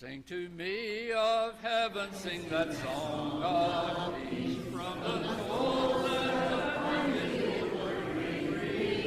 Sing to me of heaven, sing that song of peace from the cold and heavenly breeze.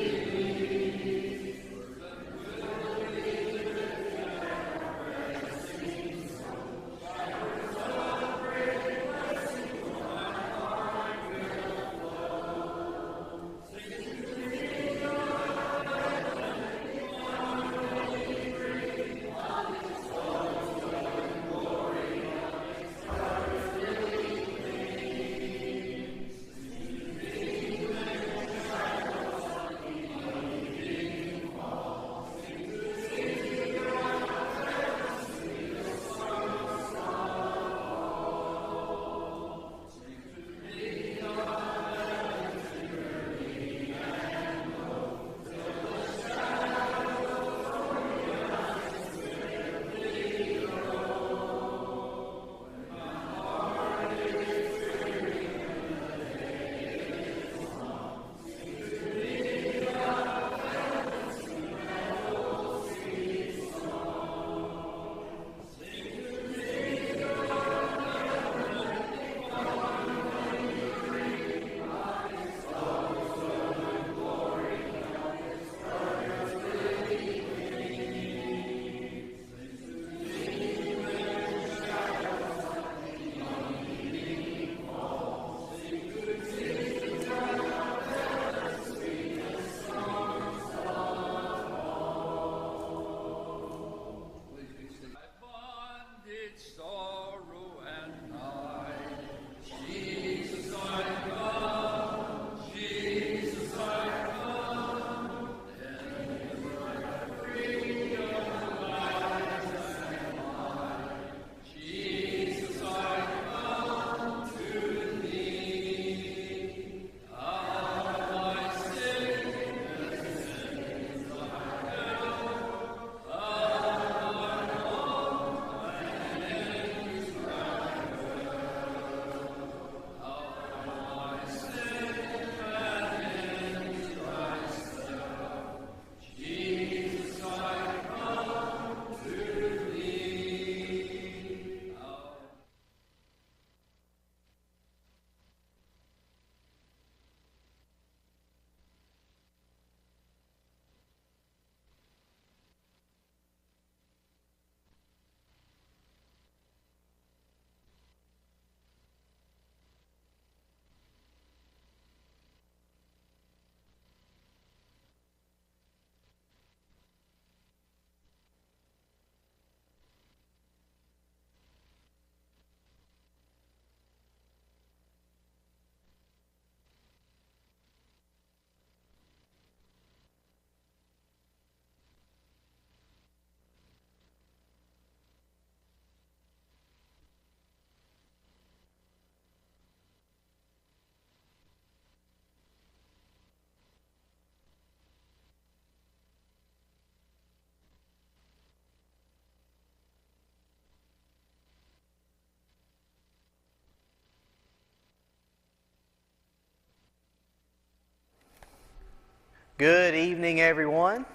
Good evening, everyone.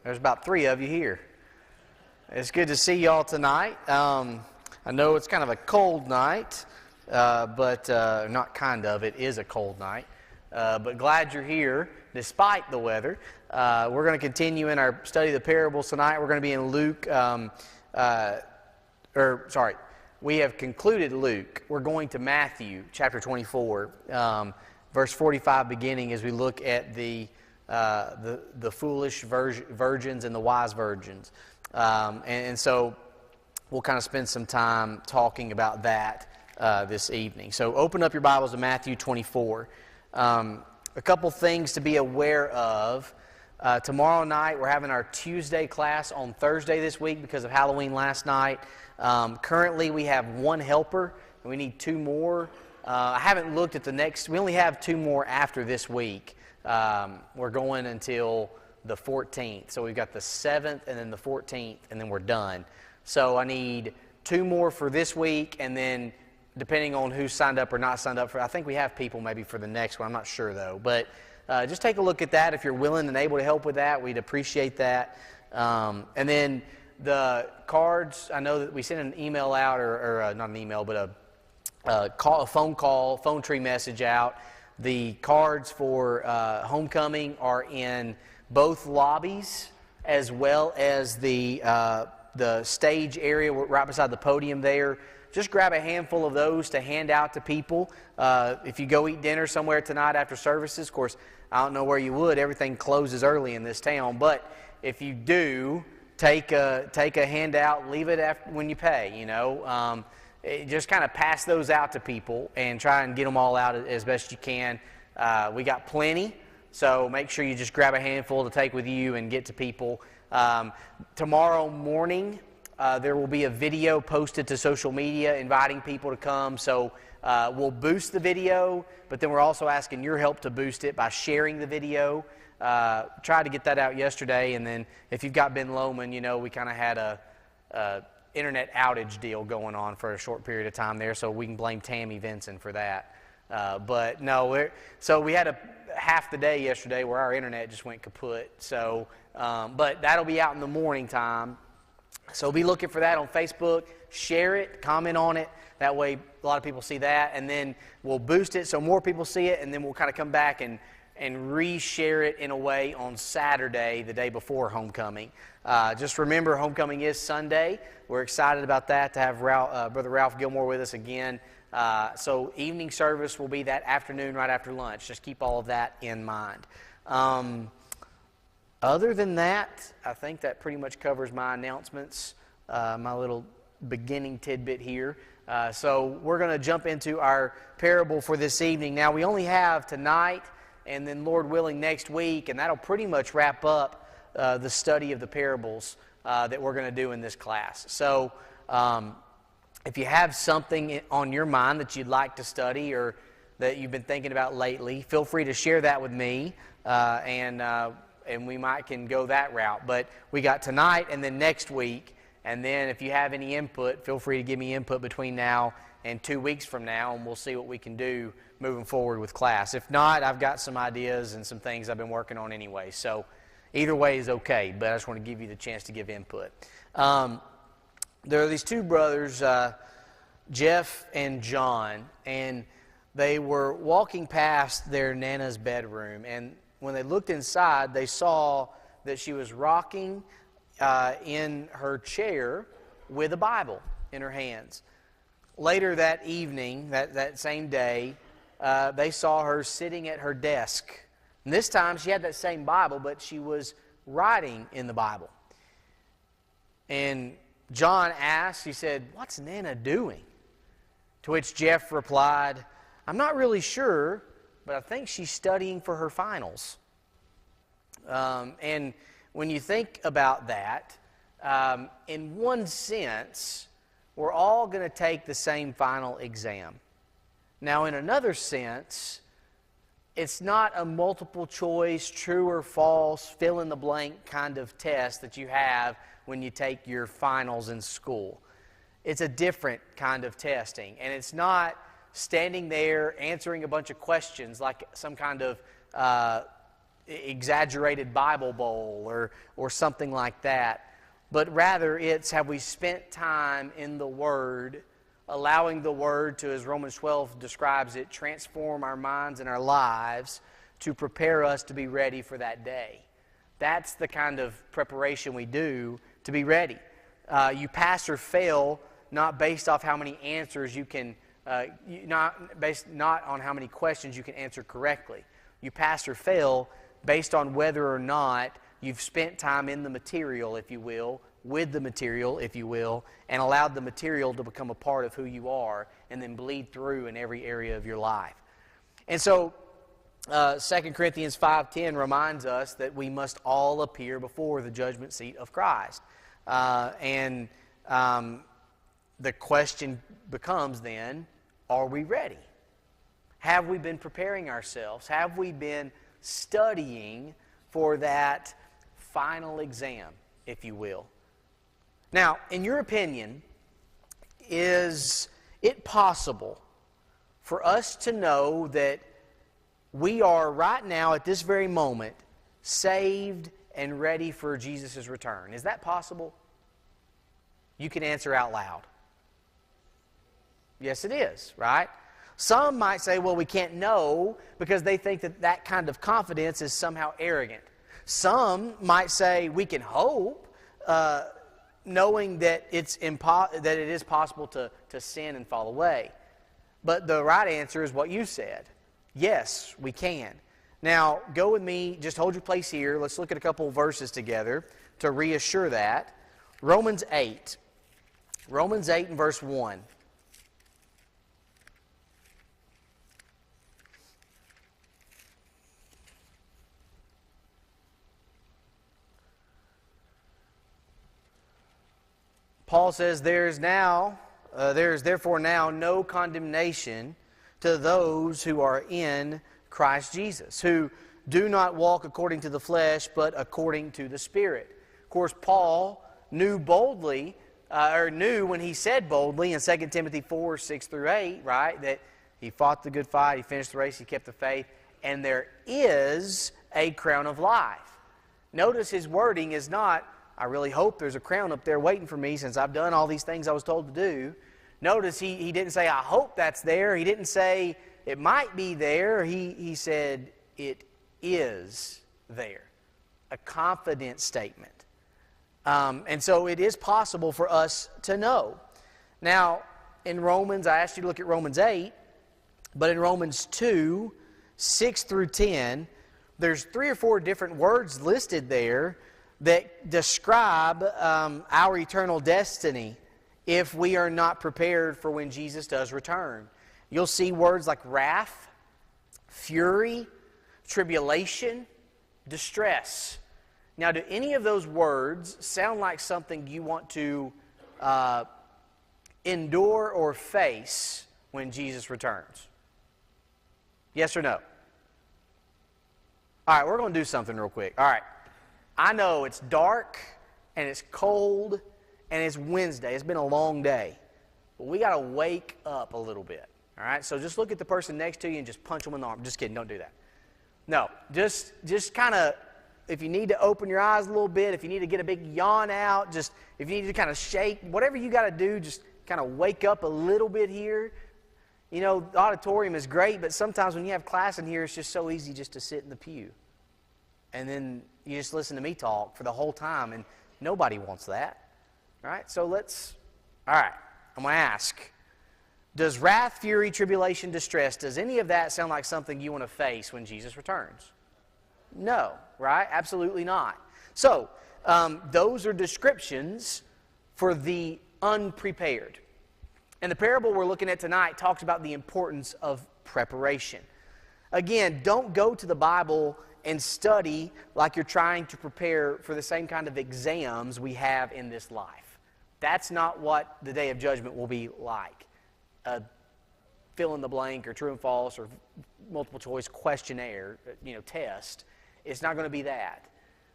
There's about 3 of you here. It's good to see y'all tonight. I know it's kind of a cold night, but not kind of. It is a cold night. But glad you're here despite the weather. We're going to continue in our study of the parables tonight. We're going to be in Luke, we have concluded Luke. We're going to Matthew chapter 24. Verse 45 beginning as we look at the foolish virgins and the wise virgins. And so we'll kind of spend some time talking about that this evening. So open up your Bibles to Matthew 24. A couple things to be aware of. Tomorrow night we're having our Tuesday class on Thursday this week because of Halloween last night. Currently we have 1 helper and we need 2 more. I haven't looked at the next. We only have 2 more after this week. We're going until the 14th. So we've got the 7th and then the 14th, and then we're done. So I need 2 more for this week, and then depending on who's signed up or not signed up for, I think we have people maybe for the next one. I'm not sure though. But just take a look at that. If you're willing and able to help with that, we'd appreciate that. And then the cards, I know that we sent an email out, or not an email, but a phone tree message out. The cards for homecoming are in both lobbies, as well as the stage area right beside the podium there. Just grab a handful of those to hand out to people. If you go eat dinner somewhere tonight after services, of course, I don't know where you would. Everything closes early in this town. But if you do, take a handout, leave it after when you pay, just kind of pass those out to people and try and get them all out as best you can. We got plenty, so make sure you just grab a handful to take with you and get to people. Tomorrow morning, there will be a video posted to social media inviting people to come. So we'll boost the video, but then we're also asking your help to boost it by sharing the video. Tried to get that out yesterday, and then if you've got Ben Lowman, we kind of had a internet outage deal going on for a short period of time there, so we can blame Tammy Vinson for that. But no, so we had a half the day yesterday where our internet just went kaput. So, but that'll be out in the morning time. So be looking for that on Facebook. Share it, comment on it. That way a lot of people see that, and then we'll boost it so more people see it, and then we'll kind of come back and re-share it in a way on Saturday, the day before homecoming. Just remember, homecoming is Sunday. We're excited about that, to have Brother Ralph Gilmore with us again. So evening service will be that afternoon right after lunch. Just keep all of that in mind. Other than that, I think that pretty much covers my announcements, my little beginning tidbit here. So we're going to jump into our parable for this evening. Now, we only have tonight and then, Lord willing, next week, and that'll pretty much wrap up the study of the parables that we're going to do in this class. So if you have something on your mind that you'd like to study or that you've been thinking about lately, feel free to share that with me, and we can go that route. But we got tonight and then next week, and then if you have any input, feel free to give me input between now and 2 weeks from now, and we'll see what we can do moving forward with class. If not, I've got some ideas and some things I've been working on anyway. So either way is okay, but I just want to give you the chance to give input. There are these two brothers, Jeff and John, and they were walking past their Nana's bedroom, and when they looked inside, they saw that she was rocking in her chair with a Bible in her hands. Later that evening, that same day, they saw her sitting at her desk. And this time she had that same Bible, but she was writing in the Bible. And John asked, he said, "What's Nana doing?" To which Jeff replied, "I'm not really sure, but I think she's studying for her finals." And when you think about that, in one sense, we're all going to take the same final exam. Now, in another sense, it's not a multiple choice, true or false, fill in the blank kind of test that you have when you take your finals in school. It's a different kind of testing, and it's not standing there answering a bunch of questions like some kind of exaggerated Bible bowl or something like that. But rather, it's have we spent time in the Word, allowing the Word to, as Romans 12 describes it, transform our minds and our lives to prepare us to be ready for that day. That's the kind of preparation we do to be ready. You pass or fail not based off how many answers you can, not on how many questions you can answer correctly. You pass or fail based on whether or not you've spent time in the material, if you will, with the material, if you will, and allowed the material to become a part of who you are and then bleed through in every area of your life. And so 2 Corinthians 5:10 reminds us that we must all appear before the judgment seat of Christ. And the question becomes then, are we ready? Have we been preparing ourselves? Have we been studying for that final exam, if you will? Now, in your opinion, is it possible for us to know that we are right now at this very moment saved and ready for Jesus' return? Is that possible? You can answer out loud. Yes, it is, right? Some might say, well, we can't know because they think that that kind of confidence is somehow arrogant. Some might say we can hope, knowing that it is possible to sin and fall away. But the right answer is what you said. Yes, we can. Now, go with me, just hold your place here. Let's look at a couple verses together to reassure that. Romans 8. Romans 8 and verse 1. Paul says, there is therefore now no condemnation to those who are in Christ Jesus, who do not walk according to the flesh, but according to the Spirit. Of course, Paul knew when he said boldly in 2 Timothy 4, 6 through 8, right, that he fought the good fight, he finished the race, he kept the faith, and there is a crown of life. Notice his wording is not, I really hope there's a crown up there waiting for me since I've done all these things I was told to do. Notice he didn't say, I hope that's there. He didn't say, it might be there. He said, it is there. A confident statement. And so it is possible for us to know. Now, in Romans, I asked you to look at Romans 8, but in Romans 2, 6 through 10, there's 3 or 4 different words listed there that describe our eternal destiny if we are not prepared for when Jesus does return. You'll see words like wrath, fury, tribulation, distress. Now, do any of those words sound like something you want to endure or face when Jesus returns? Yes or no? All right, we're going to do something real quick. All right. I know it's dark, and it's cold, and it's Wednesday. It's been a long day. But we got to wake up a little bit. All right? So just look at the person next to you and just punch them in the arm. Just kidding. Don't do that. No. Just kind of, if you need to open your eyes a little bit, if you need to get a big yawn out, just if you need to kind of shake, whatever you got to do, just kind of wake up a little bit here. You know, the auditorium is great, but sometimes when you have class in here, it's just so easy just to sit in the pew. And then you just listen to me talk for the whole time, and nobody wants that. All right, so all right, I'm going to ask, does wrath, fury, tribulation, distress, does any of that sound like something you want to face when Jesus returns? No, right? Absolutely not. So, those are descriptions for the unprepared. And the parable we're looking at tonight talks about the importance of preparation. Again, don't go to the Bible and study like you're trying to prepare for the same kind of exams we have in this life. That's not what the day of judgment will be like. A fill in the blank or true and false or multiple choice questionnaire, test. It's not going to be that.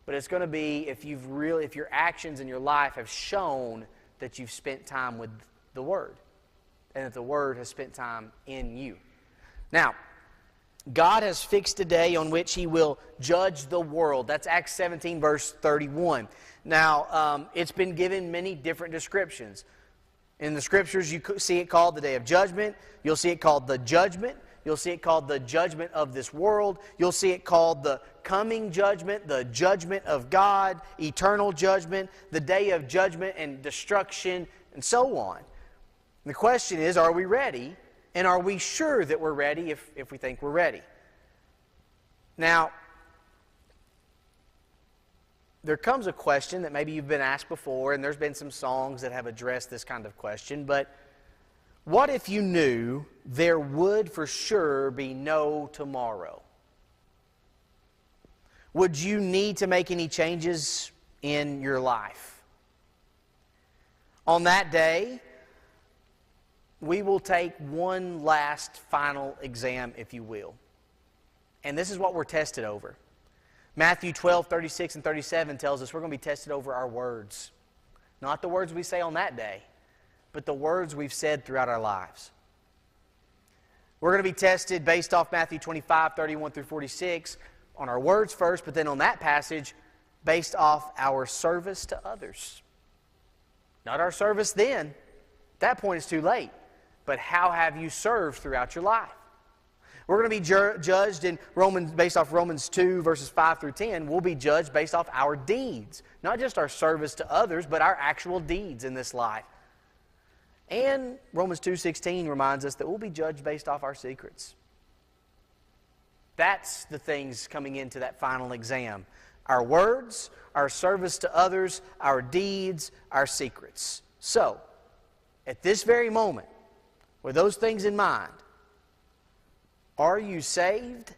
But it's going to be if your actions in your life have shown that you've spent time with the Word and that the Word has spent time in you. Now, God has fixed a day on which He will judge the world. That's Acts 17, verse 31. Now, it's been given many different descriptions. In the Scriptures, you see it called the day of judgment. You'll see it called the judgment. You'll see it called the judgment of this world. You'll see it called the coming judgment, the judgment of God, eternal judgment, the day of judgment and destruction, and so on. The question is, are we ready? And are we sure that we're ready if we think we're ready? Now, there comes a question that maybe you've been asked before, and there's been some songs that have addressed this kind of question, but what if you knew there would for sure be no tomorrow? Would you need to make any changes in your life? On that day, we will take one last final exam, if you will. And this is what we're tested over. Matthew 12, 36 and 37 tells us we're going to be tested over our words. Not the words we say on that day, but the words we've said throughout our lives. We're going to be tested based off Matthew 25, 31 through 46 on our words first, but then on that passage based off our service to others. Not our service then. At that point, it's too late. But how have you served throughout your life? We're going to be judged in based off Romans 2, verses 5 through 10. We'll be judged based off our deeds. Not just our service to others, but our actual deeds in this life. And Romans 2:16 reminds us that we'll be judged based off our secrets. That's the things coming into that final exam. Our words, our service to others, our deeds, our secrets. So, at this very moment, with those things in mind, are you saved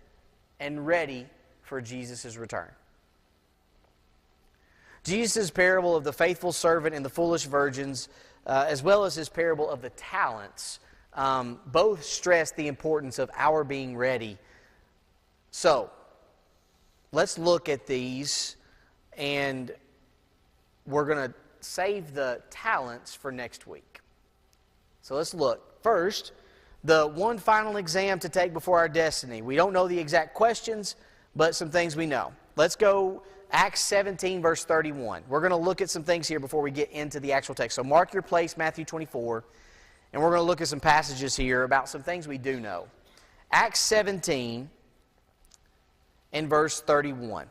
and ready for Jesus' return? Jesus' parable of the faithful servant and the foolish virgins, as well as his parable of the talents, both stress the importance of our being ready. So, let's look at these, and we're going to save the talents for next week. So let's look. First, the one final exam to take before our destiny. We don't know the exact questions, but some things we know. Let's go Acts 17, verse 31. We're going to look at some things here before we get into the actual text. So mark your place, Matthew 24, and we're going to look at some passages here about some things we do know. Acts 17 and verse 31.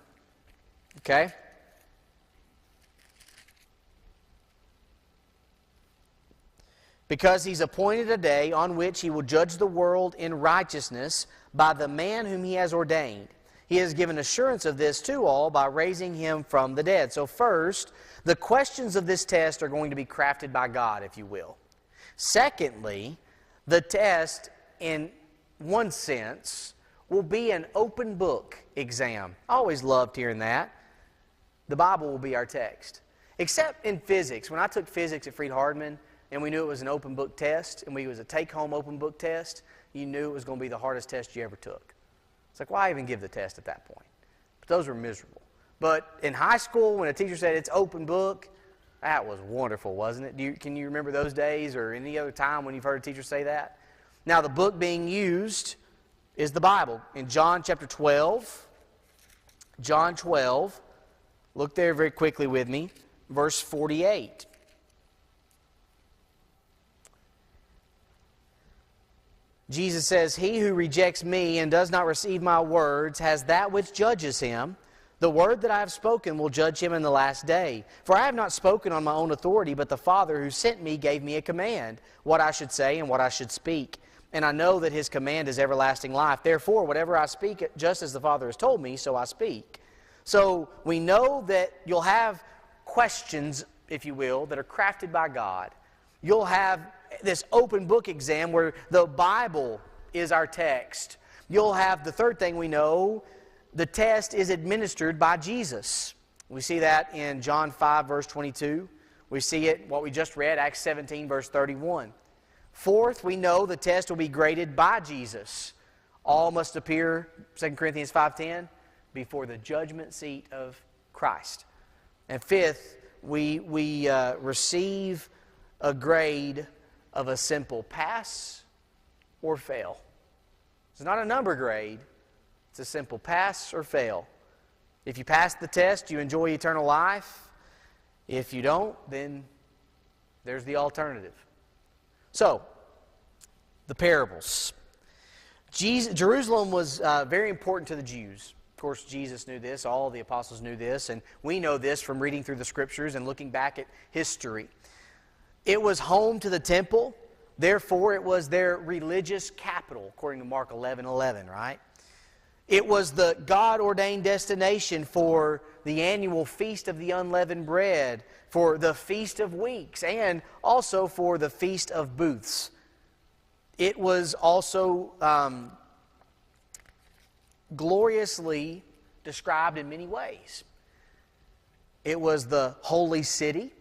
Okay? Because he's appointed a day on which he will judge the world in righteousness by the man whom he has ordained. He has given assurance of this to all by raising him from the dead. So first, the questions of this test are going to be crafted by God, if you will. Secondly, the test, in one sense, will be an open book exam. I always loved hearing that. The Bible will be our text. Except in physics. When I took physics at Freed-Hardman, and we knew it was an open book test, and it was a take-home open book test, you knew it was going to be the hardest test you ever took. It's like, why even give the test at that point? But those were miserable. But in high school, when a teacher said it's open book, that was wonderful, wasn't it? Can you remember those days or any other time when you've heard a teacher say that? Now, the book being used is the Bible. In John chapter 12, John 12, look there very quickly with me, verse 48. Jesus says, "He who rejects me and does not receive my words has that which judges him. The word that I have spoken will judge him in the last day. For I have not spoken on my own authority, but the Father who sent me gave me a command, what I should say and what I should speak. And I know that his command is everlasting life. Therefore, whatever I speak, just as the Father has told me, so I speak." So we know that you'll have questions, if you will, that are crafted by God. You'll have this open book exam where the Bible is our text. You'll have the third thing we know, the test is administered by Jesus. We see that in John 5, verse 22. We see it, what we just read, Acts 17, verse 31. Fourth, we know the test will be graded by Jesus. All must appear, 2 Corinthians 5:10, before the judgment seat of Christ. And fifth, we receive a grade of a simple pass or fail. It's not a number grade. It's a simple pass or fail. If you pass the test, you enjoy eternal life. If you don't, then there's the alternative. So, the parables. Jerusalem was very important to the Jews. Of course, Jesus knew this. All the apostles knew this. And we know this from reading through the Scriptures and looking back at history. It was home to the temple. Therefore, it was their religious capital, according to Mark 11:11, right? It was the God-ordained destination for the annual Feast of the Unleavened Bread, for the Feast of Weeks, and also for the Feast of Booths. It was also gloriously described in many ways. It was the holy city.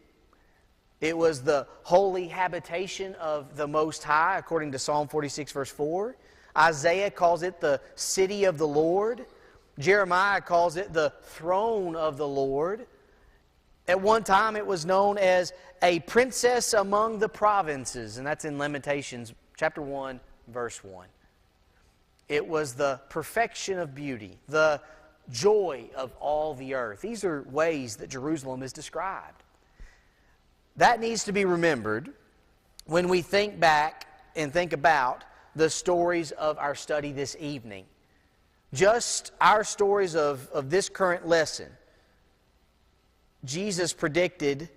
It was the holy habitation of the Most High, according to Psalm 46, verse 4. Isaiah calls it the city of the Lord. Jeremiah calls it the throne of the Lord. At one time, it was known as a princess among the provinces, and that's in Lamentations chapter 1, verse 1. It was the perfection of beauty, the joy of all the earth. These are ways that Jerusalem is described. That needs to be remembered when we think back and think about the stories of our study this evening. Just our stories of this current lesson. Jesus predicted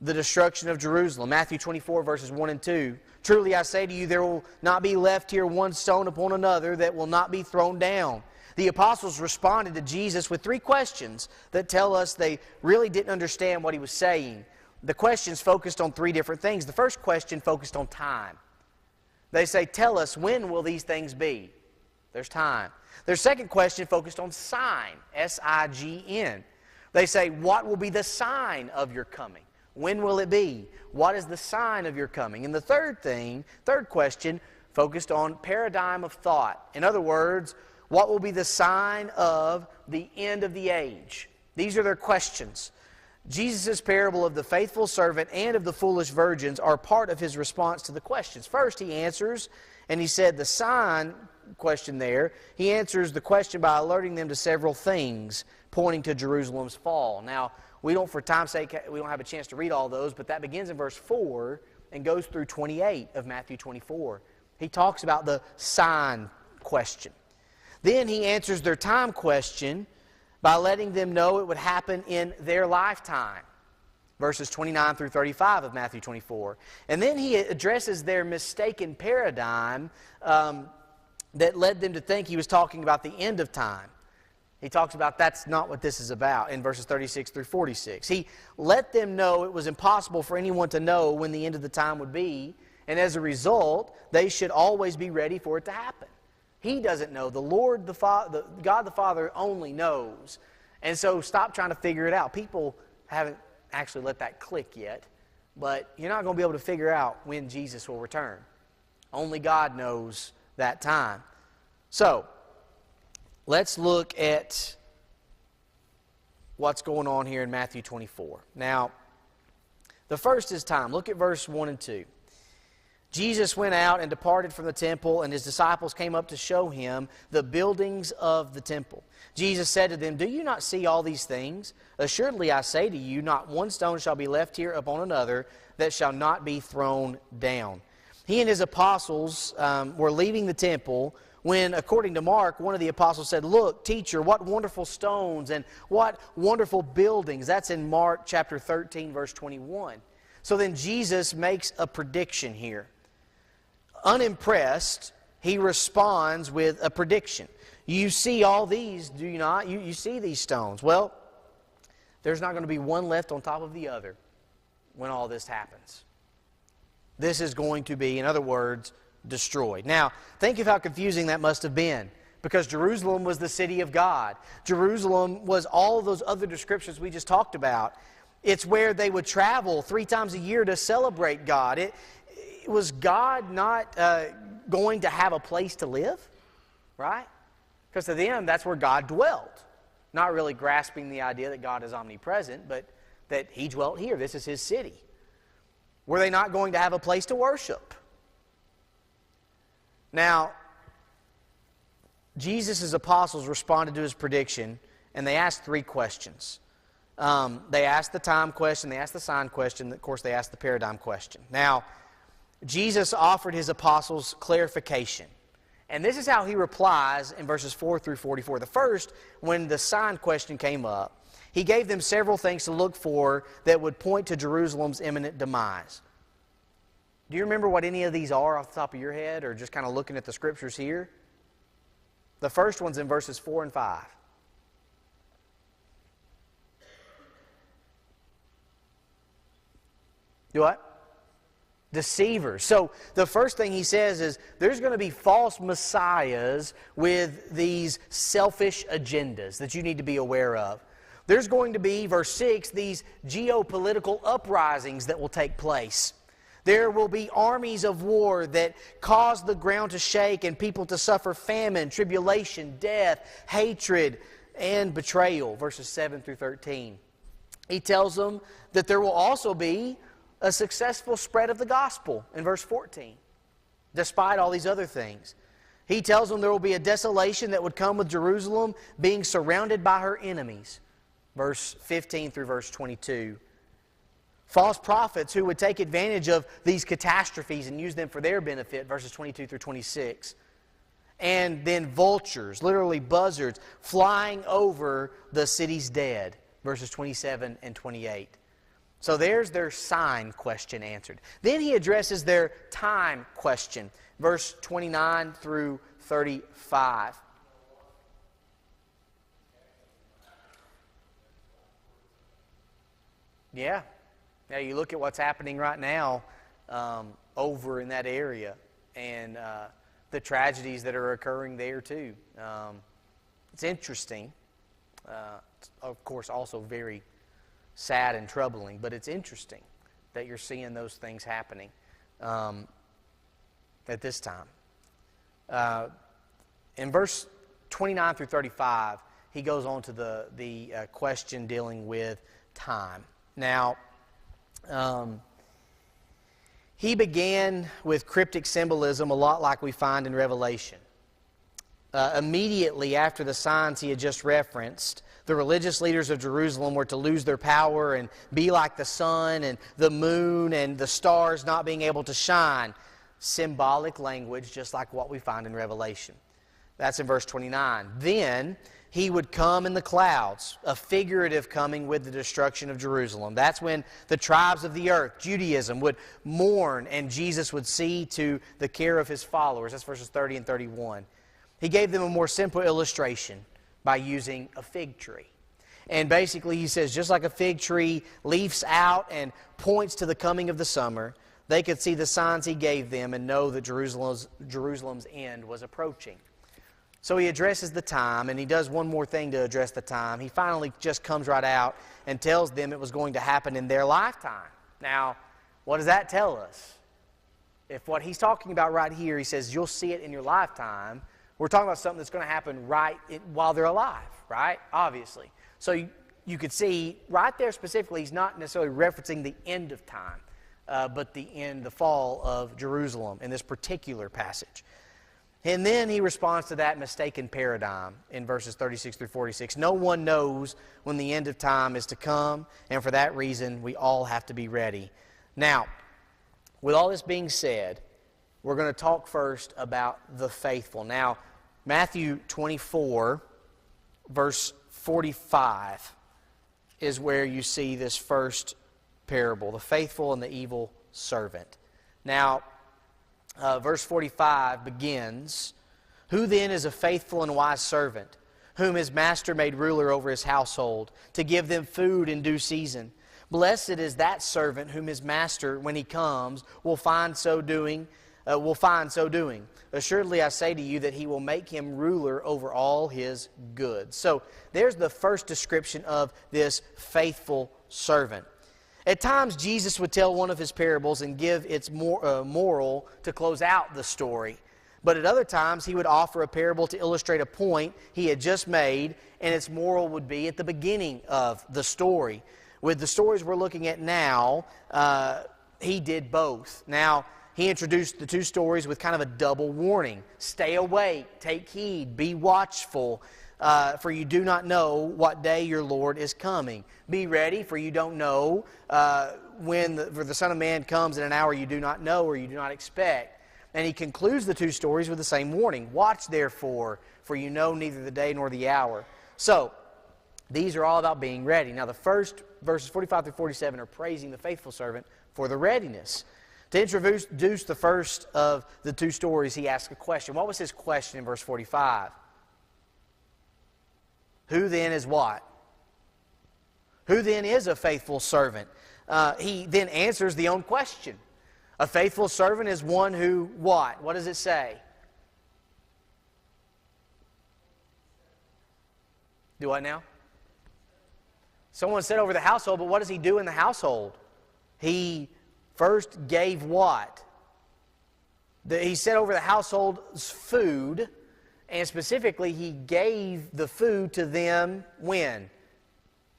the destruction of Jerusalem. Matthew 24, verses 1 and 2. Truly I say to you, there will not be left here one stone upon another that will not be thrown down. The apostles responded to Jesus with 3 questions that tell us they really didn't understand what he was saying. The questions focused on 3 different things. The first question focused on time. They say, tell us, when will these things be? There's time. Their second question focused on sign, S-I-G-N. They say, what will be the sign of your coming? When will it be? What is the sign of your coming? And the third question, focused on paradigm of thought. In other words, what will be the sign of the end of the age? These are their questions. Jesus' parable of the faithful servant and of the foolish virgins are part of his response to the questions. First, he answers, and he said the sign question there, he answers the question by alerting them to several things pointing to Jerusalem's fall. Now, for time's sake, we don't have a chance to read all those, but that begins in verse 4 and goes through 28 of Matthew 24. He talks about the sign question. Then he answers their time question by letting them know it would happen in their lifetime. Verses 29 through 35 of Matthew 24. And then he addresses their mistaken paradigm that led them to think he was talking about the end of time. He talks about that's not what this is about in verses 36 through 46. He let them know it was impossible for anyone to know when the end of the time would be, and as a result, they should always be ready for it to happen. He doesn't know. The Lord, God the Father only knows. And so stop trying to figure it out. People haven't actually let that click yet, but you're not going to be able to figure out when Jesus will return. Only God knows that time. So, let's look at what's going on here in Matthew 24. Now, the first is time. Look at verse 1 and 2. Jesus went out and departed from the temple, and his disciples came up to show him the buildings of the temple. Jesus said to them, do you not see all these things? Assuredly I say to you, not one stone shall be left here upon another that shall not be thrown down. He and his apostles were leaving the temple when, according to Mark, one of the apostles said, look, teacher, what wonderful stones and what wonderful buildings. That's in Mark chapter 13, verse 21. So then Jesus makes a prediction here. Unimpressed, he responds with a prediction. You see all these, do you not? You see these stones. Well, there's not going to be one left on top of the other when all this happens. This is going to be, in other words, destroyed. Now, think of how confusing that must have been, because Jerusalem was the city of God. Jerusalem was all those other descriptions we just talked about. It's where they would travel 3 times a year to celebrate God. Was God not going to have a place to live? Right? Because to them, that's where God dwelt. Not really grasping the idea that God is omnipresent, but that He dwelt here. This is His city. Were they not going to have a place to worship? Now, Jesus' apostles responded to His prediction, and they asked 3 questions. They asked the time question, they asked the sign question, of course they asked the paradigm question. Now, Jesus offered His apostles clarification. And this is how He replies in verses 4 through 44. The first, when the sign question came up, He gave them several things to look for that would point to Jerusalem's imminent demise. Do you remember what any of these are off the top of your head, or just kind of looking at the scriptures here? The first one's in verses 4 and 5. Do what? Deceivers. So the first thing he says is there's going to be false messiahs with these selfish agendas that you need to be aware of. There's going to be, verse 6, these geopolitical uprisings that will take place. There will be armies of war that cause the ground to shake and people to suffer famine, tribulation, death, hatred, and betrayal. Verses 7 through 13. He tells them that there will also be a successful spread of the gospel in verse 14, despite all these other things. He tells them there will be a desolation that would come with Jerusalem being surrounded by her enemies. Verse 15 through verse 22. False prophets who would take advantage of these catastrophes and use them for their benefit, verses 22 through 26. And then vultures, literally buzzards, flying over the city's dead, verses 27 and 28. So there's their sign question answered. Then he addresses their time question, verse 29 through 35. Yeah. Now you look at what's happening right now over in that area, and the tragedies that are occurring there too. It's interesting. It's of course, also very sad and troubling, but it's interesting that you're seeing those things happening at this time. In verse 29 through 35, he goes on to the question dealing with time. Now, he began with cryptic symbolism, a lot like we find in Revelation. Immediately after the signs he had just referenced, the religious leaders of Jerusalem were to lose their power and be like the sun and the moon and the stars not being able to shine. Symbolic language, just like what we find in Revelation. That's in verse 29. Then he would come in the clouds, a figurative coming with the destruction of Jerusalem. That's when the tribes of the earth, Judaism, would mourn and Jesus would see to the care of his followers. That's verses 30 and 31. He gave them a more simple illustration by using a fig tree. And basically he says, just like a fig tree leaves out and points to the coming of the summer, they could see the signs he gave them and know that Jerusalem's end was approaching. So he addresses the time, and he does one more thing to address the time. He finally just comes right out and tells them it was going to happen in their lifetime. Now, what does that tell us? If what he's talking about right here, he says, you'll see it in your lifetime, we're talking about something that's going to happen while they're alive, right? Obviously. So you could see right there specifically, he's not necessarily referencing the end of time, but the fall of Jerusalem in this particular passage. And then he responds to that mistaken paradigm in verses 36 through 46. No one knows when the end of time is to come, and for that reason, we all have to be ready. Now, with all this being said, we're going to talk first about the faithful. Now, Matthew 24, verse 45, is where you see this first parable, the faithful and the evil servant. Now, verse 45 begins, "Who then is a faithful and wise servant, whom his master made ruler over his household, to give them food in due season? Blessed is that servant whom his master, when he comes, will find so doing. Assuredly, I say to you that he will make him ruler over all his goods." So there's the first description of this faithful servant. At times, Jesus would tell one of his parables and give its moral to close out the story. But at other times, he would offer a parable to illustrate a point he had just made, and its moral would be at the beginning of the story. With the stories we're looking at now, he did both. Now, he introduced the two stories with kind of a double warning. Stay awake, take heed, be watchful, for you do not know what day your Lord is coming. Be ready, for you don't know for the Son of Man comes in an hour you do not know or you do not expect. And he concludes the two stories with the same warning. Watch therefore, for you know neither the day nor the hour. So, these are all about being ready. Now the first verses 45 through 47 are praising the faithful servant for the readiness. To introduce the first of the two stories, he asked a question. What was his question in verse 45? Who then is what? Who then is a faithful servant? He then answers the own question. A faithful servant is one who what? What does it say? Do what now? Someone said over the household, but what does he do in the household? He first gave what? He set over the household's food, and specifically he gave the food to them when?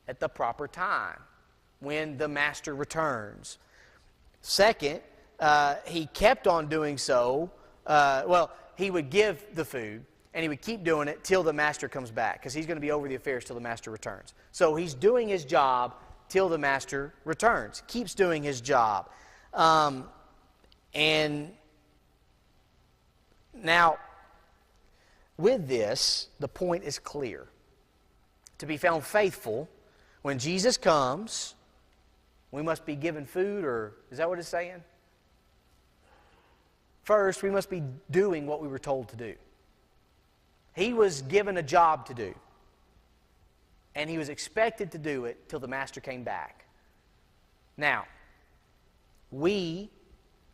At the proper time, when the master returns. Second, he kept on doing so. He would give the food, and he would keep doing it till the master comes back, because he's going to be over the affairs till the master returns. So he's doing his job till the master returns. Keeps doing his job. And now, with this, the point is clear. To be found faithful, when Jesus comes, we must be given food, or is that what it's saying? First, we must be doing what we were told to do. He was given a job to do. And he was expected to do it till the master came back. Now, we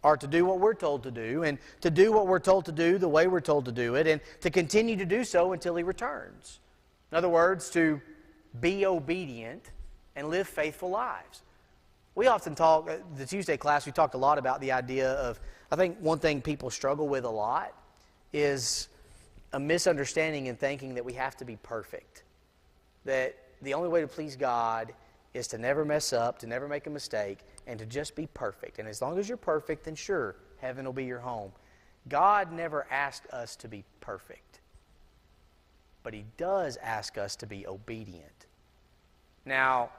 are to do what we're told to do, and to do what we're told to do the way we're told to do it, and to continue to do so until he returns. In other words, to be obedient and live faithful lives. We often talk, the Tuesday class, we talked a lot about the idea of, I think one thing people struggle with a lot is a misunderstanding in thinking that we have to be perfect. That the only way to please God is to never mess up, to never make a mistake, and to just be perfect. And as long as you're perfect, then sure, heaven will be your home. God never asked us to be perfect. But he does ask us to be obedient. Now,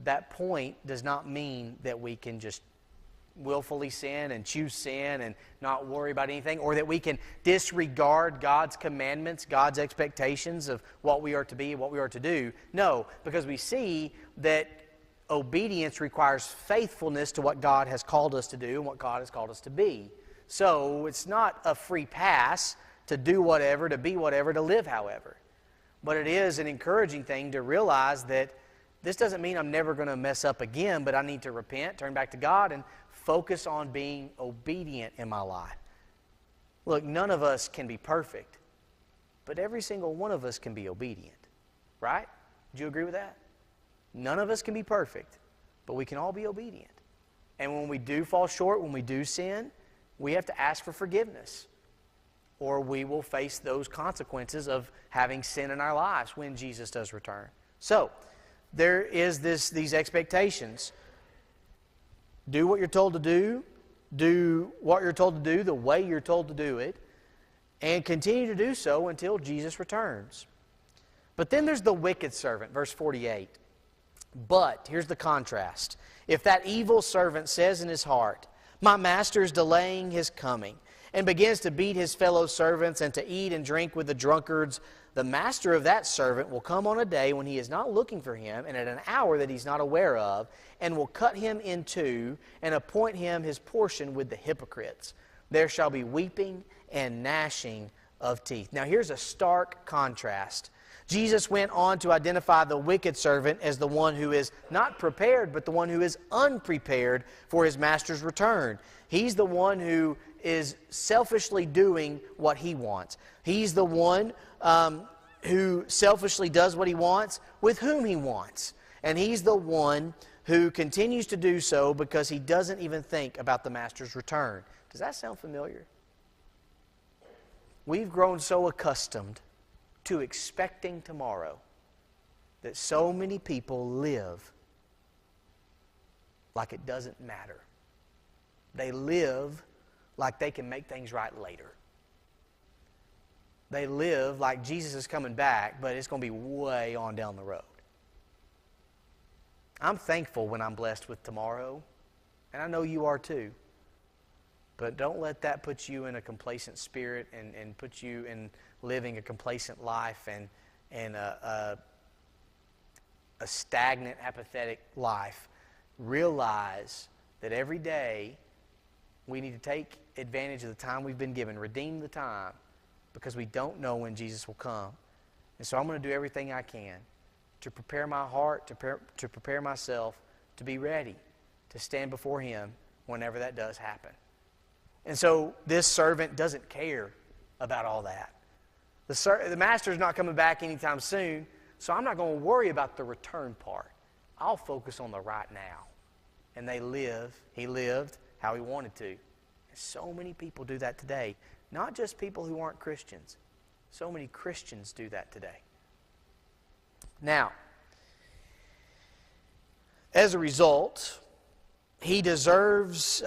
that point does not mean that we can just willfully sin and choose sin and not worry about anything, or that we can disregard God's commandments, God's expectations of what we are to be and what we are to do. No, because we see that obedience requires faithfulness to what God has called us to do and what God has called us to be. So it's not a free pass to do whatever, to be whatever, to live however. But it is an encouraging thing to realize that this doesn't mean I'm never going to mess up again, but I need to repent, turn back to God, and focus on being obedient in my life. Look, none of us can be perfect, but every single one of us can be obedient. Right? Would you agree with that? None of us can be perfect, but we can all be obedient. And when we do fall short, when we do sin, we have to ask for forgiveness, or we will face those consequences of having sin in our lives when Jesus does return. So, there is these expectations. Do what you're told to do. Do what you're told to do the way you're told to do it. And continue to do so until Jesus returns. But then there's the wicked servant, verse 48. But, here's the contrast. If that evil servant says in his heart, my master is delaying his coming, and begins to beat his fellow servants and to eat and drink with the drunkards, the master of that servant will come on a day when he is not looking for him, and at an hour that he's not aware of, and will cut him in two, and appoint him his portion with the hypocrites. There shall be weeping and gnashing of teeth. Now here's a stark contrast. Jesus went on to identify the wicked servant as the one who is not prepared, but the one who is unprepared for his master's return. He's the one who is selfishly doing what he wants. He's the one who selfishly does what he wants with whom he wants. And he's the one who continues to do so because he doesn't even think about the master's return. Does that sound familiar? We've grown so accustomed to expecting tomorrow that so many people live like it doesn't matter. They live like they can make things right later. They live like Jesus is coming back, but it's going to be way on down the road. I'm thankful when I'm blessed with tomorrow, and I know you are too. But don't let that put you in a complacent spirit and put you in living a complacent life and a stagnant, apathetic life. Realize that every day we need to take advantage of the time we've been given, redeem the time, because we don't know when Jesus will come. And so I'm going to do everything I can to prepare my heart, to prepare myself, to be ready to stand before Him whenever that does happen. And so this servant doesn't care about all that. The master's not coming back anytime soon, so I'm not going to worry about the return part. I'll focus on the right now. And he lived how he wanted to. And so many people do that today. Not just people who aren't Christians. So many Christians do that today. Now, as a result, he deserves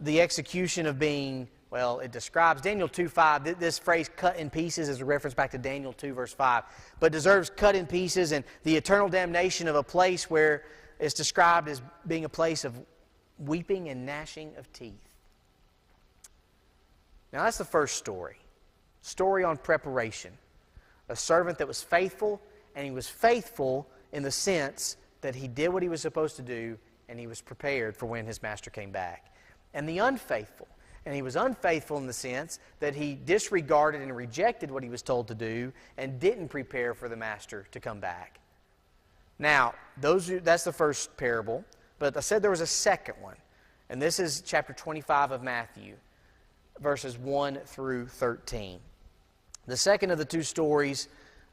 the execution of being Well, it describes Daniel 2:5. This phrase cut in pieces is a reference back to Daniel 2 verse 5. But deserves cut in pieces and the eternal damnation of a place where it's described as being a place of weeping and gnashing of teeth. Now that's the first story. Story on preparation. A servant that was faithful, and he was faithful in the sense that he did what he was supposed to do and he was prepared for when his master came back. And the unfaithful. And he was unfaithful in the sense that he disregarded and rejected what he was told to do and didn't prepare for the master to come back. Now, that's the first parable. But I said there was a second one. And this is chapter 25 of Matthew, verses 1 through 13. The second of the two stories,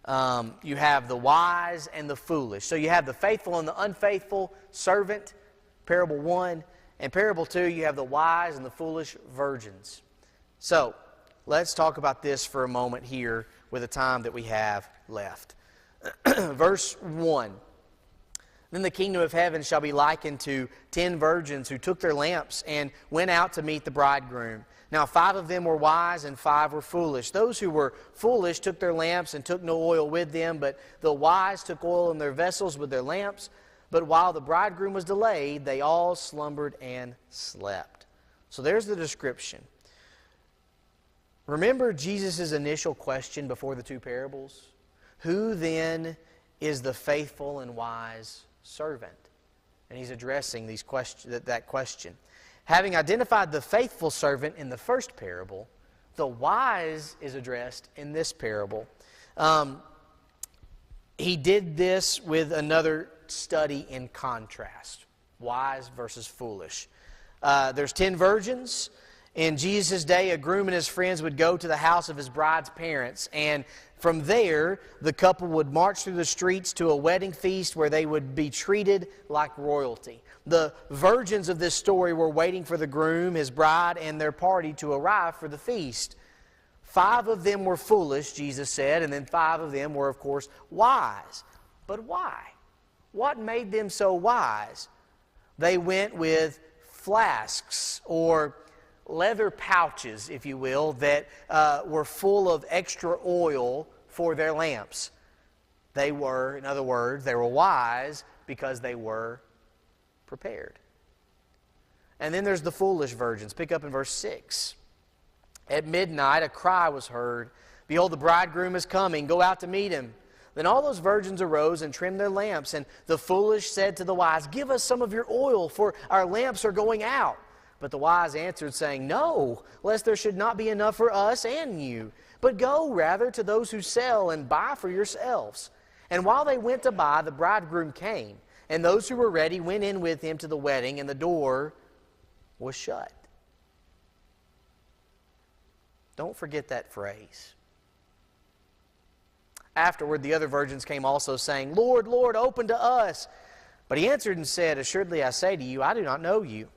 you have the wise and the foolish. So you have the faithful and the unfaithful servant, parable 1. And parable 2, you have the wise and the foolish virgins. So, let's talk about this for a moment here with the time that we have left. Verse 1. Then the kingdom of heaven shall be likened to 10 virgins who took their lamps and went out to meet the bridegroom. Now 5 of them were wise and 5 were foolish. Those who were foolish took their lamps and took no oil with them, but the wise took oil in their vessels with their lamps. But while the bridegroom was delayed, they all slumbered and slept. So there's the description. Remember Jesus' initial question before the two parables? Who then is the faithful and wise servant? And he's addressing that question. Having identified the faithful servant in the first parable, the wise is addressed in this parable. He did this with another study in contrast. Wise versus foolish. There's 10 virgins. In Jesus' day, a groom and his friends would go to the house of his bride's parents, and from there, the couple would march through the streets to a wedding feast where they would be treated like royalty. The virgins of this story were waiting for the groom, his bride, and their party to arrive for the feast. 5 of them were foolish, Jesus said, and then 5 of them were, of course, wise. But why? What made them so wise? They went with flasks or leather pouches, if you will, that were full of extra oil for their lamps. They were, in other words, they were wise because they were prepared. And then there's the foolish virgins. Pick up in verse 6. At midnight a cry was heard, "Behold, the bridegroom is coming, go out to meet him." Then all those virgins arose and trimmed their lamps, and the foolish said to the wise, "Give us some of your oil, for our lamps are going out." But the wise answered, saying, "No, lest there should not be enough for us and you. But go rather to those who sell and buy for yourselves." And while they went to buy, the bridegroom came, and those who were ready went in with him to the wedding, and the door was shut. Don't forget that phrase. Afterward, the other virgins came also, saying, "Lord, Lord, open to us." But he answered and said, "Assuredly I say to you, I do not know you.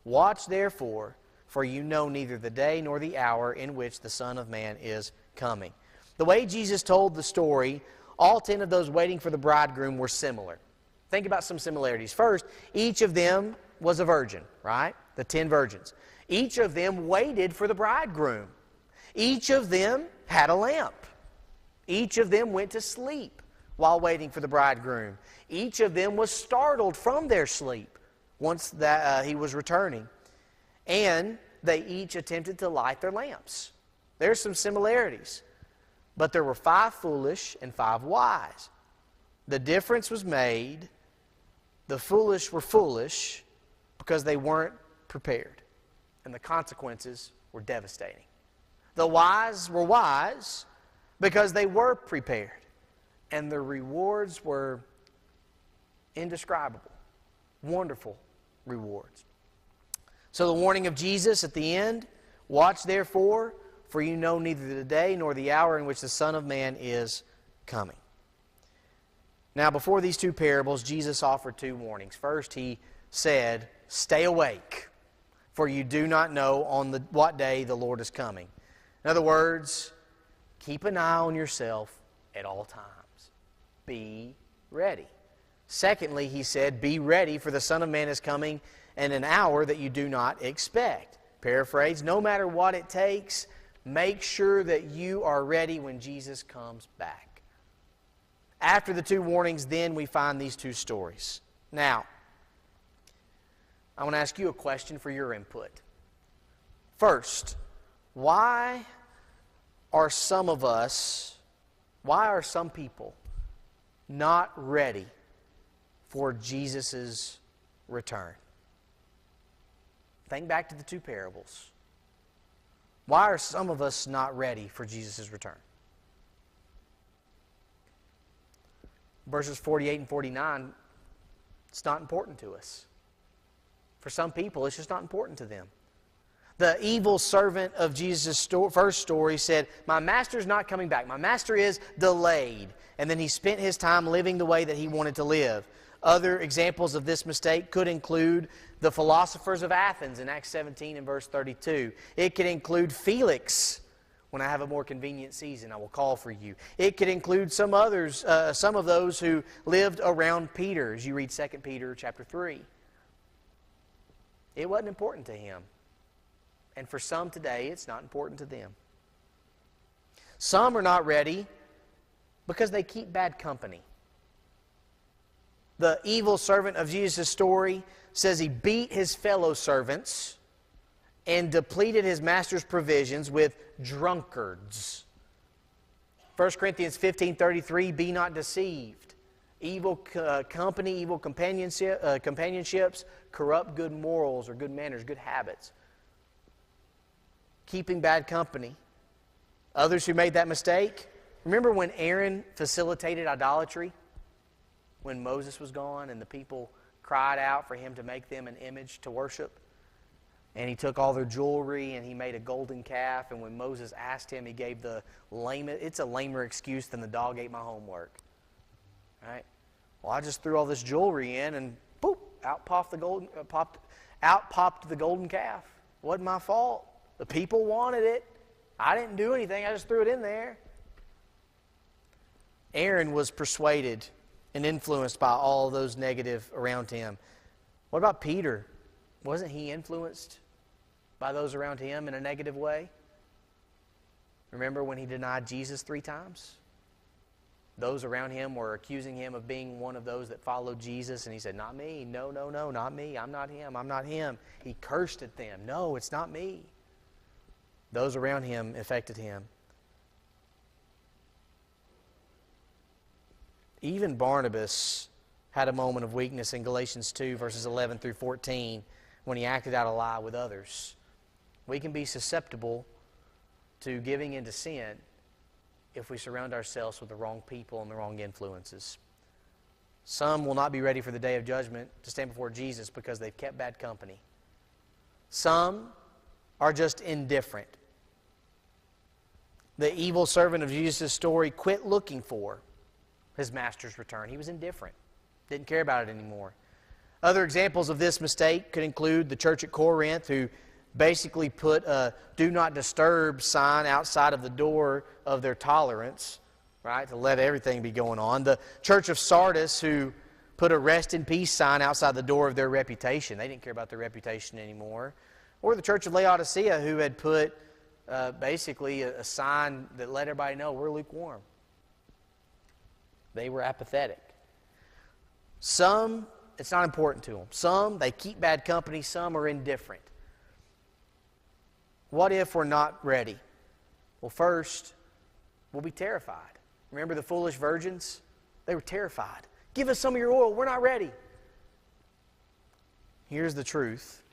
Watch therefore, for you know neither the day nor the hour in which the Son of Man is coming." The way Jesus told the story, all 10 of those waiting for the bridegroom were similar. Think about some similarities. First, each of them was a virgin, right? The 10 virgins. Each of them waited for the bridegroom. Each of them had a lamp. Each of them went to sleep while waiting for the bridegroom. Each of them was startled from their sleep once that he was returning. And they each attempted to light their lamps. There's some similarities. But there were 5 foolish and 5 wise. The difference was made. The foolish were foolish because they weren't prepared. And the consequences were devastating. The wise were wise because they were prepared. And the rewards were indescribable. Wonderful rewards. So the warning of Jesus at the end, "Watch therefore, for you know neither the day nor the hour in which the Son of Man is coming." Now, before these two parables, Jesus offered 2 warnings. First, he said, "Stay awake, for you do not know on what day the Lord is coming." In other words, keep an eye on yourself at all times. Be ready. Secondly, he said, "Be ready, for the Son of Man is coming in an hour that you do not expect." Paraphrase, no matter what it takes, make sure that you are ready when Jesus comes back. After the two warnings, then we find these two stories. Now, I want to ask you a question for your input. First, why are some people not ready for Jesus' return? Think back to the two parables. Why are some of us not ready for Jesus' return? Verses 48 and 49, it's not important to us. For some people, it's just not important to them. The evil servant of Jesus' first story said, my master's not coming back. My master is delayed. And then he spent his time living the way that he wanted to live. Other examples of this mistake could include the philosophers of Athens in Acts 17 and verse 32. It could include Felix. When I have a more convenient season, I will call for you. It could include some of those who lived around Peter, as you read 2 Peter chapter 3. It wasn't important to him. And for some today, it's not important to them. Some are not ready because they keep bad company. The evil servant of Jesus' story says he beat his fellow servants and depleted his master's provisions with drunkards. 1 Corinthians 15:33, be not deceived. Evil company, evil companionships corrupt good morals or good manners, good habits. Keeping bad company. Others who made that mistake, remember when Aaron facilitated idolatry? When Moses was gone and the people cried out for him to make them an image to worship? And he took all their jewelry and he made a golden calf. And when Moses asked him, he gave the lamest, it's a lamer excuse than the dog ate my homework. Right? Well, I just threw all this jewelry in and boop, out popped the golden calf. Wasn't my fault. The people wanted it. I didn't do anything. I just threw it in there. Aaron was persuaded and influenced by all those negative around him. What about Peter? Wasn't he influenced by those around him in a negative way? Remember when he denied Jesus 3 times? Those around him were accusing him of being one of those that followed Jesus, and he said, not me, no, not me, I'm not him. He cursed at them, no, it's not me. Those around him affected him. Even Barnabas had a moment of weakness in Galatians 2, verses 11 through 14, when he acted out a lie with others. We can be susceptible to giving into sin if we surround ourselves with the wrong people and the wrong influences. Some will not be ready for the day of judgment to stand before Jesus because they've kept bad company. Some are just indifferent. The evil servant of Jesus' story quit looking for his master's return. He was indifferent. Didn't care about it anymore. Other examples of this mistake could include the church at Corinth, who basically put a do not disturb sign outside of the door of their tolerance, right, to let everything be going on. The church of Sardis, who put a rest in peace sign outside the door of their reputation. They didn't care about their reputation anymore. Or the church of Laodicea, who had put basically a sign that let everybody know we're lukewarm. They were apathetic. Some, it's not important to them. Some, they keep bad company. Some are indifferent. What if we're not ready? Well, first, we'll be terrified. Remember the foolish virgins? They were terrified. Give us some of your oil. We're not ready. Here's the truth.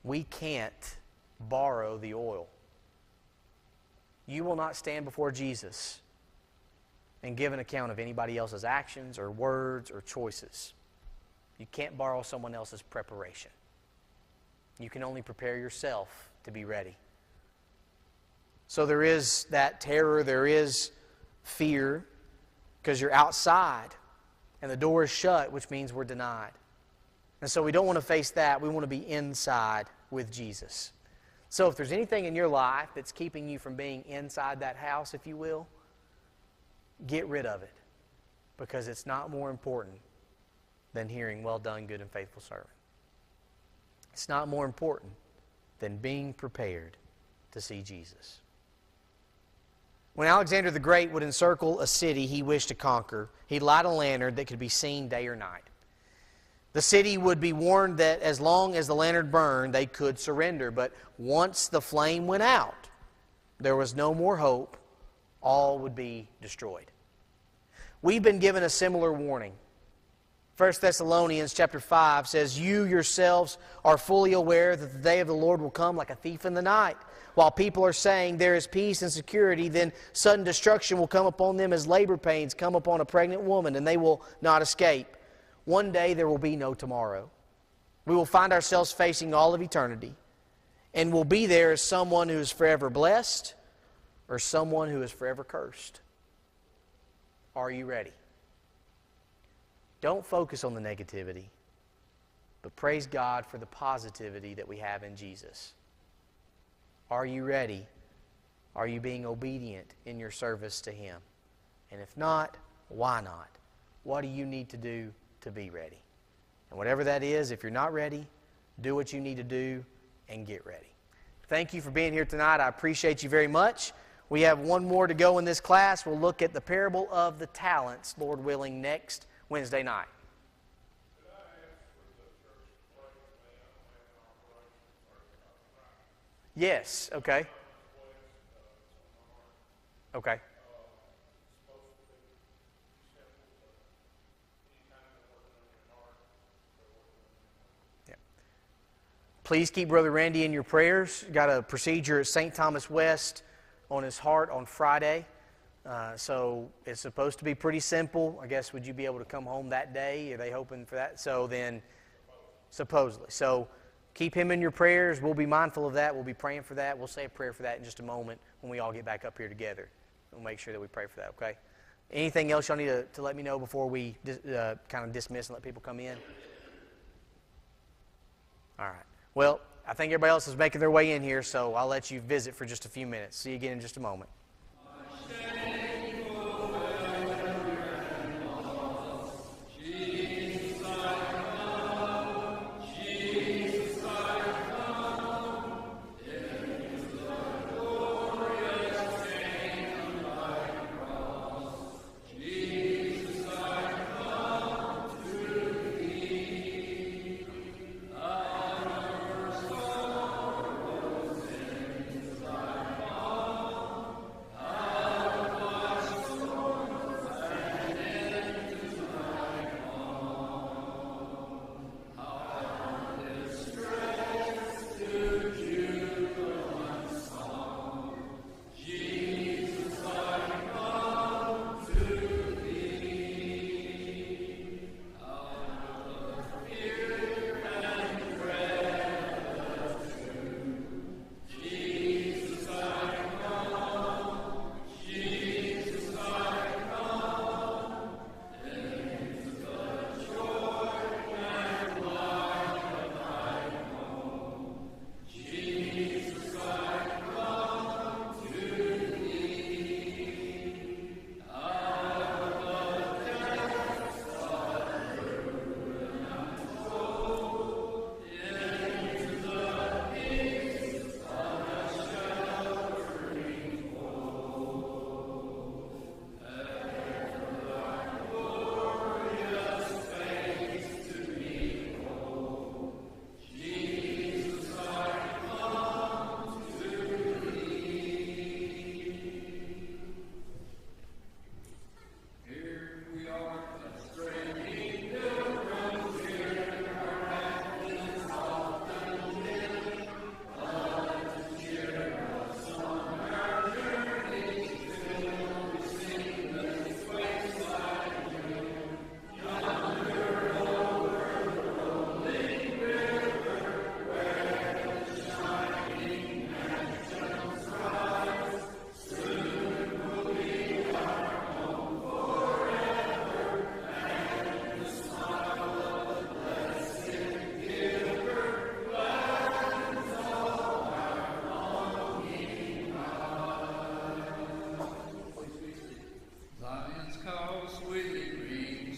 We can't borrow the oil. You will not stand before Jesus and give an account of anybody else's actions or words or choices. You can't borrow someone else's preparation. You can only prepare yourself to be ready. So there is that terror, there is fear, because you're outside and the door is shut, which means we're denied. And so we don't want to face that. We want to be inside with Jesus. So if there's anything in your life that's keeping you from being inside that house, if you will, get rid of it, because it's not more important than hearing, well done, good and faithful servant. It's not more important than being prepared to see Jesus. When Alexander the Great would encircle a city he wished to conquer, he'd light a lantern that could be seen day or night. The city would be warned that as long as the lantern burned, they could surrender. But once the flame went out, there was no more hope. All would be destroyed. We've been given a similar warning. 1 Thessalonians chapter 5 says, "You yourselves are fully aware that the day of the Lord will come like a thief in the night. While people are saying there is peace and security, then sudden destruction will come upon them as labor pains come upon a pregnant woman, and they will not escape. One day there will be no tomorrow. We will find ourselves facing all of eternity, and will be there as someone who is forever blessed or someone who is forever cursed." Are you ready? Don't focus on the negativity, but praise God for the positivity that we have in Jesus. Are you ready? Are you being obedient in your service to Him? And if not, why not? What do you need to do to be ready? And whatever that is, if you're not ready, do what you need to do and get ready. Thank you for being here tonight. I appreciate you very much. We have one more to go in this class. We'll look at the parable of the talents, Lord willing, next Wednesday night. Yes, okay. Okay. Yeah. Please keep Brother Randy in your prayers. Got a procedure at St. Thomas West on his heart on Friday. So it's supposed to be pretty simple. I guess, would you be able to come home that day? Are they hoping for that? So then, supposedly. So keep him in your prayers. We'll be mindful of that. We'll be praying for that. We'll say a prayer for that in just a moment when we all get back up here together. We'll make sure that we pray for that, okay? Anything else y'all need to let me know before we kind of dismiss and let people come in? All right. Well, I think everybody else is making their way in here, so I'll let you visit for just a few minutes. See you again in just a moment.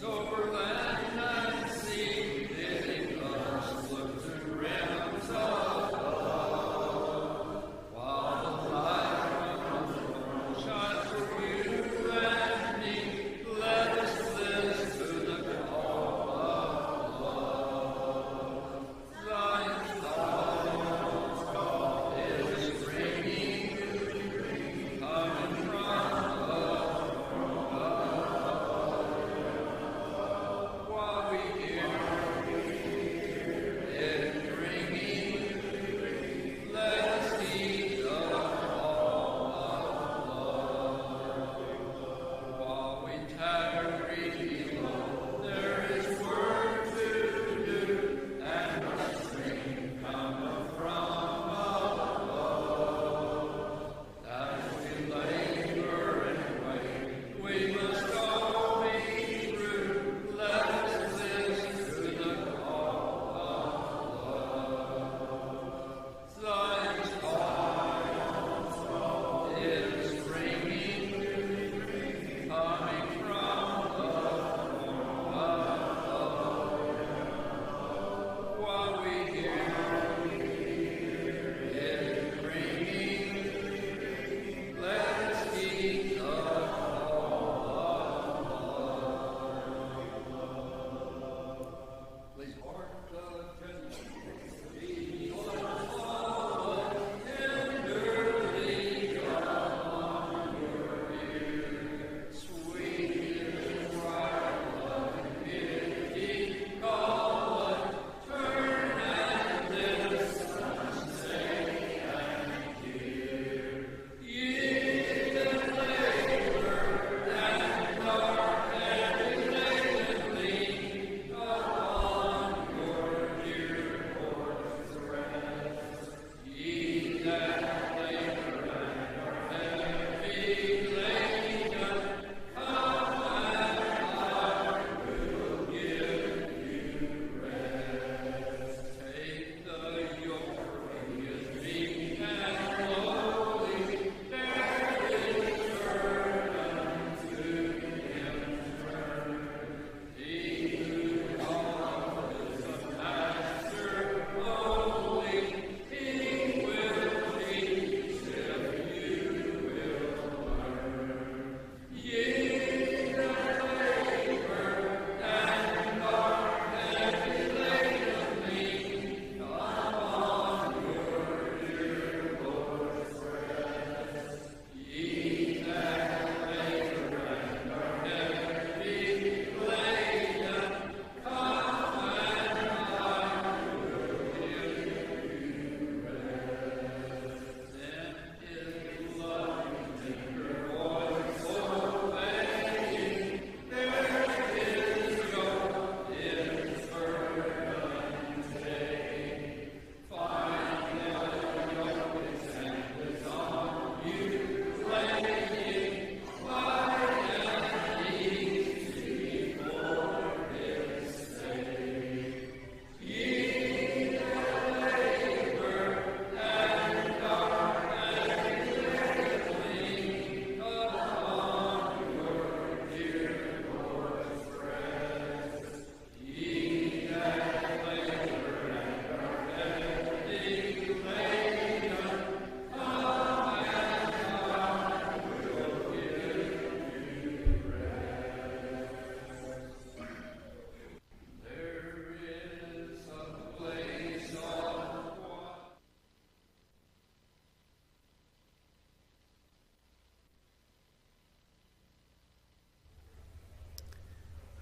Over land and sea, bidding us look to realm.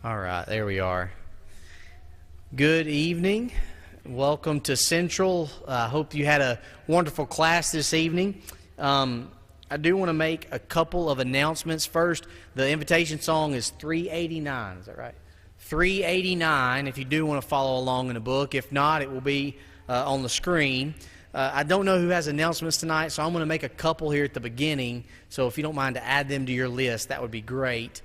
All right, there we are. Good evening. Welcome to Central. I hope you had a wonderful class this evening. I do want to make a couple of announcements. First, the invitation song is 389. Is that right? 389, if you do want to follow along in the book. If not, it will be on the screen. I don't know who has announcements tonight, so I'm going to make a couple here at the beginning. So if you don't mind to add them to your list, that would be great.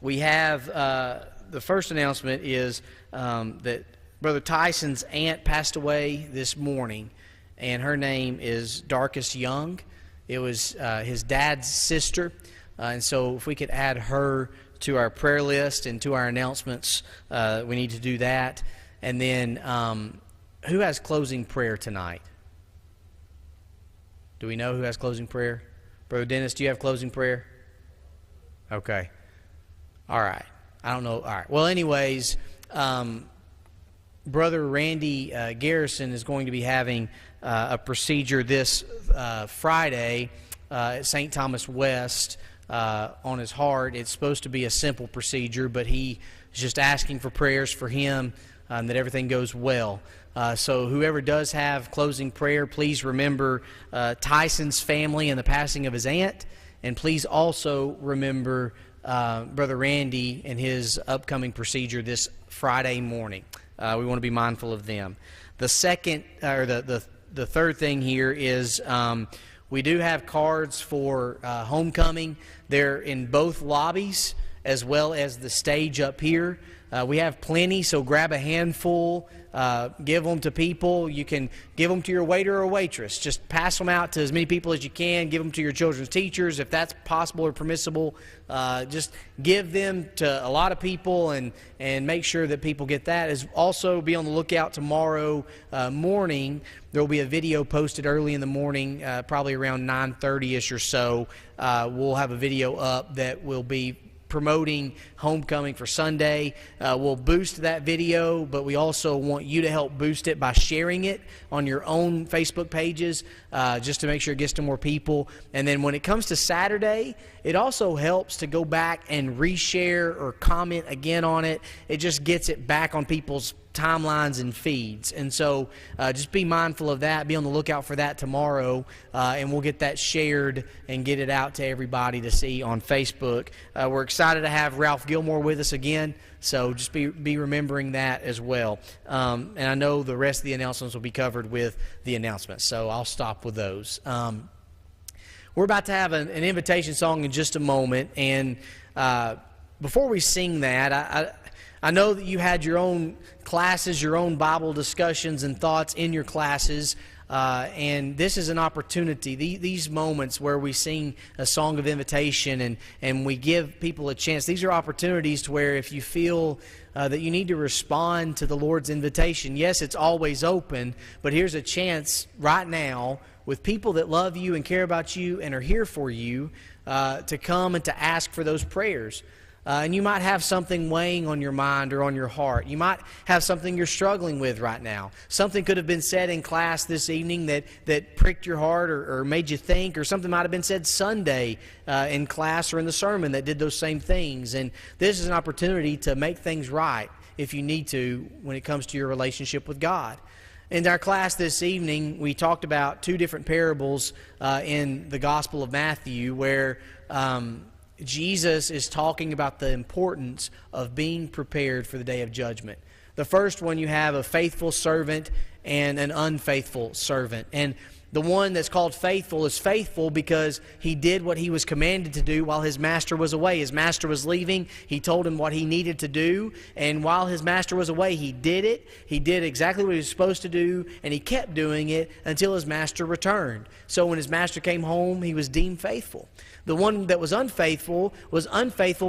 We have the first announcement is that Brother Tyson's aunt passed away this morning, and her name is Darkus Young. It was his dad's sister, and so if we could add her to our prayer list and to our announcements, we need to do that. And then, who has closing prayer tonight? Do we know who has closing prayer? Brother Dennis, do you have closing prayer? Okay. All right. I don't know. All right. Well, anyways, Brother Randy Garrison is going to be having a procedure this Friday at St. Thomas West on his heart. It's supposed to be a simple procedure, but he is just asking for prayers for him that everything goes well. So whoever does have closing prayer, please remember Tyson's family and the passing of his aunt, and please also remember Brother Randy and his upcoming procedure this Friday morning. We want to be mindful of them. The second, or the third thing here is we do have cards for homecoming. They're in both lobbies as well as the stage up here. We have plenty, so grab a handful, give them to people. You can give them to your waiter or waitress. Just pass them out to as many people as you can. Give them to your children's teachers if that's possible or permissible. Just give them to a lot of people and make sure that people get that. Also be on the lookout tomorrow morning. There will be a video posted early in the morning, probably around 9:30ish or so. We'll have a video up that will be promoting homecoming for Sunday. We'll boost that video, but we also want you to help boost it by sharing it on your own Facebook pages, just to make sure it gets to more people. And then when it comes to Saturday, it also helps to go back and reshare or comment again on it. It just gets it back on people's timelines and feeds. And so just be mindful of that. Be on the lookout for that tomorrow, and we'll get that shared and get it out to everybody to see on Facebook. We're excited to have Ralph Gilmore with us again, so just be remembering that as well. And I know the rest of the announcements will be covered with the announcements, so I'll stop with those. We're about to have an invitation song in just a moment, and before we sing that, I know that you had your own classes, your own Bible discussions and thoughts in your classes, and this is an opportunity, these moments where we sing a song of invitation and we give people a chance. These are opportunities to where if you feel that you need to respond to the Lord's invitation, yes, it's always open, but here's a chance right now with people that love you and care about you and are here for you to come and to ask for those prayers. And you might have something weighing on your mind or on your heart. You might have something you're struggling with right now. Something could have been said in class this evening that pricked your heart or made you think, or something might have been said Sunday in class or in the sermon that did those same things. And this is an opportunity to make things right if you need to when it comes to your relationship with God. In our class this evening, we talked about two different parables in the Gospel of Matthew where Jesus is talking about the importance of being prepared for the day of judgment. The first one, you have a faithful servant and an unfaithful servant. And the one that's called faithful is faithful because he did what he was commanded to do while his master was away. His master was leaving. He told him what he needed to do. And while his master was away, he did it. He did exactly what he was supposed to do, and he kept doing it until his master returned. So when his master came home, he was deemed faithful. The one that was unfaithful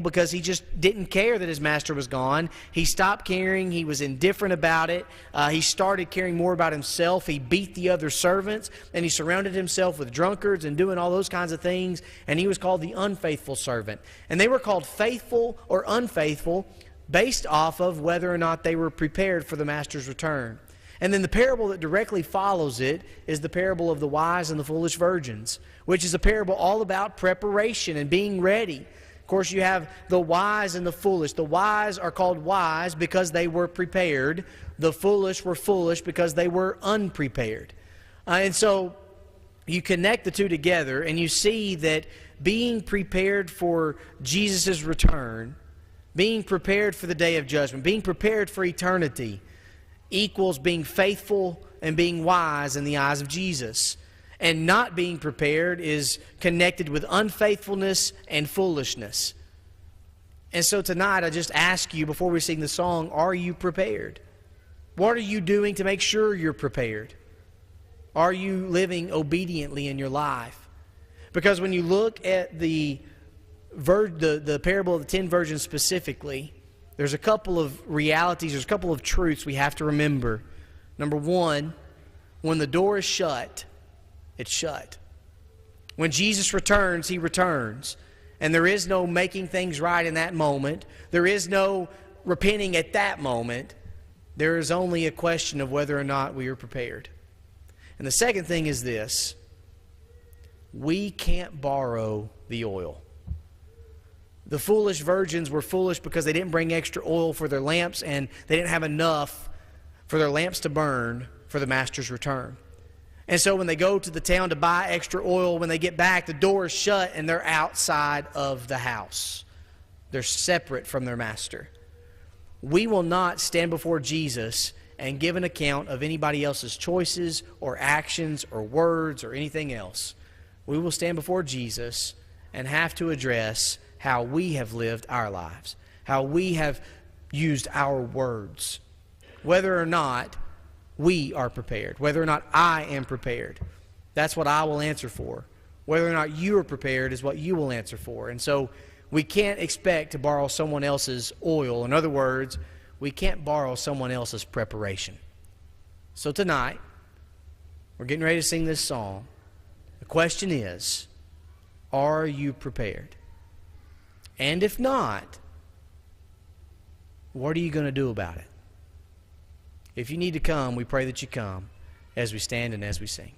because he just didn't care that his master was gone. He stopped caring. He was indifferent about it. He started caring more about himself. He beat the other servants, and he surrounded himself with drunkards and doing all those kinds of things, and he was called the unfaithful servant. And they were called faithful or unfaithful based off of whether or not they were prepared for the master's return. And then the parable that directly follows it is the parable of the wise and the foolish virgins, which is a parable all about preparation and being ready. Of course, you have the wise and the foolish. The wise are called wise because they were prepared. The foolish were foolish because they were unprepared. And so you connect the two together and you see that being prepared for Jesus' return, being prepared for the day of judgment, being prepared for eternity equals being faithful and being wise in the eyes of Jesus. And not being prepared is connected with unfaithfulness and foolishness. And so tonight I just ask you before we sing the song, are you prepared? What are you doing to make sure you're prepared? Are you living obediently in your life? Because when you look at the parable of the 10 virgins specifically, there's a couple of realities, there's a couple of truths we have to remember. Number one, when the door is shut, it's shut. When Jesus returns, He returns. And there is no making things right in that moment. There is no repenting at that moment. There is only a question of whether or not we are prepared. And the second thing is this: we can't borrow the oil. The foolish virgins were foolish because they didn't bring extra oil for their lamps, and they didn't have enough for their lamps to burn for the master's return. And so when they go to the town to buy extra oil, when they get back, the door is shut and they're outside of the house. They're separate from their master. We will not stand before Jesus and give an account of anybody else's choices or actions or words or anything else. We will stand before Jesus and have to address how we have lived our lives, how we have used our words, whether or not we are prepared, whether or not I am prepared. That's what I will answer for. Whether or not you are prepared is what you will answer for. And so we can't expect to borrow someone else's oil. In other words, we can't borrow someone else's preparation. So tonight, we're getting ready to sing this song. The question is, are you prepared? And if not, what are you going to do about it? If you need to come, we pray that you come as we stand and as we sing.